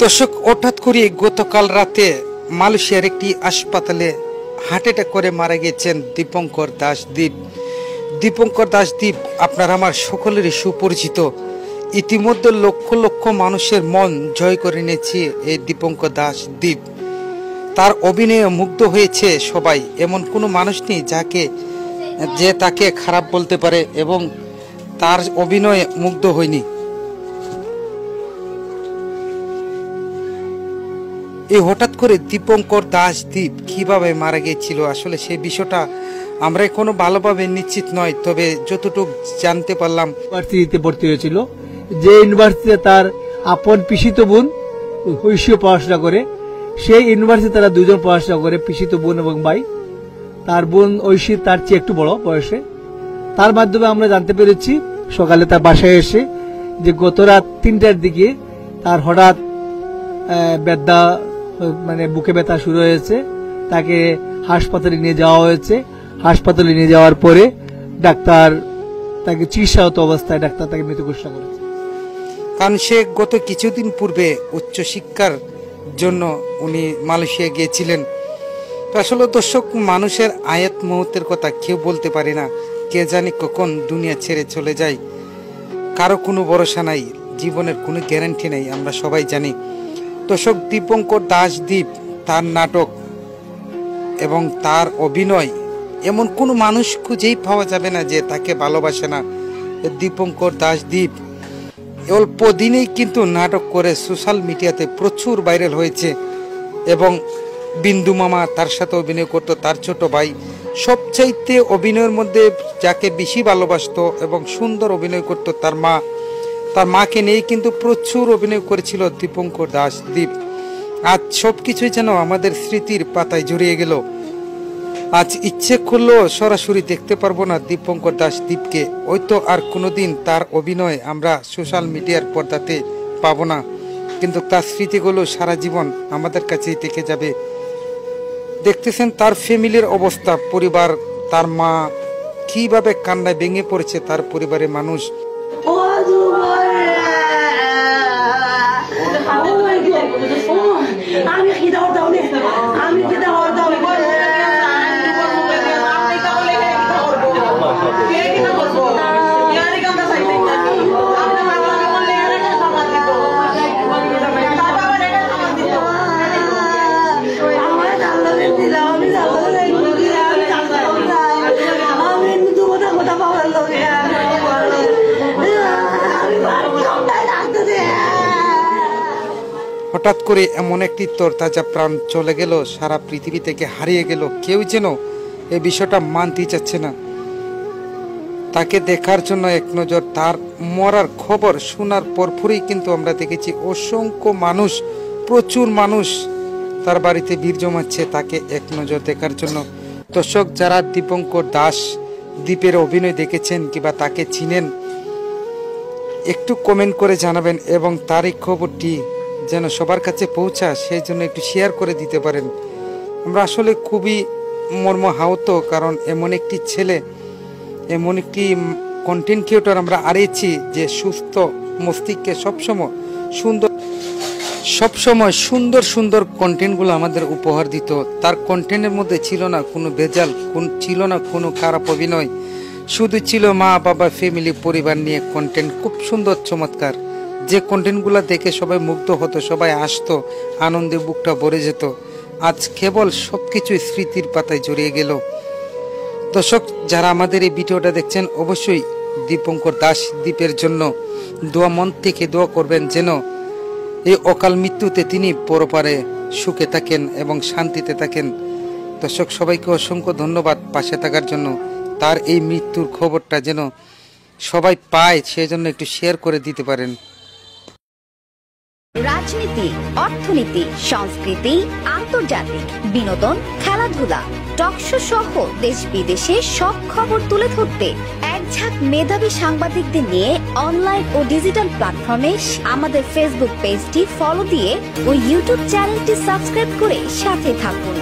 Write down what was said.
দর্শক, হঠাৎ করে গতকাল রাতে মালয়েশিয়ার একটি হাসপাতালে হার্ট অ্যাটাক করে মারা গেছেন দীপঙ্কর দাশদীপ। দীপঙ্কর দাশদীপ আপনার আমার সকলেরই সুপরিচিত। ইতিমধ্যে লক্ষ লক্ষ মানুষের মন জয় করে নিয়েছে এই দীপঙ্কর দাশদীপ। তার অভিনয়ে মুগ্ধ হয়েছে সবাই। এমন কোনো মানুষ নেই যে তাকে খারাপ বলতে পারে এবং তার অভিনয়ে মুগ্ধ হয়নি। এই হঠাৎ করে দীপঙ্কর দাশদীপ কিভাবে মারা গিয়েছিল, আসলে সেই বিষয়টা আমরা এখনো ভালোভাবে নিশ্চিত নয়, তবে যতটুকু জানতে পারলাম ইউনিভার্সিটিতে ভর্তি হয়েছিল, যে ইউনিভার্সিটিতে তার আপন পিসিত বোন ঐশীও পড়াশোনা করে, সেই ইউনিভার্সিটি তারা দুজন পড়াশোনা করে, পিসিত বোন এবং ভাই। তার বোন ঐশী তার চেয়ে একটু বড় বয়সে। তার মাধ্যমে আমরা জানতে পেরেছি সকালে তার বাসায় এসে যে গত রাত 3টার দিকে তার হঠাৎ ব্যথা, মানে বুকে ব্যথা শুরু হয়েছে। তাকে হাসপাতালে নিয়ে যাওয়া হয়েছে। হাসপাতালে নিয়ে যাওয়ার পরে ডাক্তার তাকে চিকিৎসারত অবস্থায় ডাক্তার তাকে মৃত ঘোষণা করেছে। কারণ সে গত কিছুদিন পূর্বে উচ্চশিক্ষার জন্য উনি মালয়েশিয়া গিয়েছিলেন। আসলে দর্শক, মানুষের আয়াত মুহূর্তের কথা কেউ বলতে পারে না। কে জানি কখন দুনিয়া ছেড়ে চলে যায়, কারো কোনো ভরসা নাই, জীবনের কোনো গ্যারান্টি নেই, আমরা সবাই জানি। দর্শক, দীপঙ্কর দাশদীপ, তার নাটক এবং তার অভিনয়, এমন কোনো মানুষ খুঁজেই পাওয়া যাবে না যে তাকে ভালোবাসে না। দীপঙ্কর দাশদীপ অল্প দিনেই কিন্তু নাটক করে সোশ্যাল মিডিয়াতে প্রচুর ভাইরাল হয়েছে এবং বিন্দু মামা তার সাথে অভিনয় করতো, তার ছোট ভাই। সবচাইতে অভিনয়ের মধ্যে যাকে বেশি ভালোবাসতো এবং সুন্দর অভিনয় করতো তার মা। তার মাকে নিয়ে কিন্তু প্রচুর অভিনয় করেছিল দীপঙ্কর দাশদীপ। আজ সবকিছুই যেন আমাদের স্মৃতির পাতায় জড়িয়ে গেল। আজ ইচ্ছে করলেও সরাসরি দেখতে পারবো না দীপঙ্কর দাশদীপকে। হয়তো আর কোনোদিন তার অভিনয় আমরা সোশ্যাল মিডিয়ার পর্দাতে পাবো না, কিন্তু তার স্মৃতিগুলো সারা জীবন আমাদের কাছেই থেকে যাবে। দেখতেছেন তার ফ্যামিলির অবস্থা, পরিবার, তার মা কিভাবে কান্নায় ভেঙে পড়েছে তার পরিবারের মানুষ। হঠাৎ করে এমন একটি তরতাজা প্রাণ চলে গেল, সারা পৃথিবী থেকে হারিয়ে গেল। কেউ যেন এই বিষয়টা মানতে চাচ্ছে না। তাকে দেখার জন্য এক নজর, তার মরার খবর শোনার পরপরই কিন্তু আমরা দেখেছি অসংখ্য মানুষ, প্রচুর মানুষ তার বাড়িতে ভিড় জমাচ্ছে তাকে এক নজর দেখার জন্য। দর্শক, যারা দীপঙ্কর দাশদীপের অভিনয় দেখেছেন কিংবা তাকে চিনেন, একটু কমেন্ট করে জানাবেন এবং তার এই খবরটি যেন সবার কাছে পৌঁছা, সেই জন্য একটু শেয়ার করে দিতে পারেন। আমরা আসলে খুবই মর্মাহত, কারণ এমন একটি ছেলে, এমন একটি কন্টেন্ট ক্রিয়েটর আমরা হারিয়েছি যে সুস্থ মস্তিষ্কে সবসময় সুন্দর সুন্দর কন্টেন্টগুলো আমাদের উপহার দিত। তার কন্টেন্টের মধ্যে ছিল না কোনো ভেজাল, ছিল না কোনো খারাপ অভিনয়, শুধু ছিল মা বাবা, ফ্যামিলি, পরিবার নিয়ে কন্টেন্ট, খুব সুন্দর চমৎকার। যে কন্টেন্টগুলো দেখে সবাই মুগ্ধ হতো, সবাই আসতো, আনন্দে বুকটা ভরে যেত। আজ কেবল সবকিছু স্মৃতির পাতায় জড়িয়ে গেল। দর্শক, যারা আমাদের এই ভিডিওটা দেখছেন, অবশ্যই দীপঙ্কর দাশদীপের জন্য মন থেকে দোয়া করবেন, যেন এই অকাল মৃত্যুতে তিনি পরপারে সুখে থাকেন এবং শান্তিতে থাকেন। দর্শক, সবাইকে অসংখ্য ধন্যবাদ পাশে থাকার জন্য। তার এই মৃত্যুর খবরটা যেন সবাই পায়, সেজন্য একটু শেয়ার করে দিতে পারেন। রাজনীতি, অর্থনীতি, সংস্কৃতি, আন্তর্জাতিক বিনোদন, খেলাধুলা, টকশো সহ দেশ বিদেশের সব খবর তুলে ধরতে এক ঝাঁক মেধাবী সাংবাদিকদের নিয়ে অনলাইন ও ডিজিটাল প্ল্যাটফর্মে আমাদের ফেসবুক পেজটি ফলো দিয়ে ও ইউটিউব চ্যানেলটি সাবস্ক্রাইব করে সাথে থাকুন।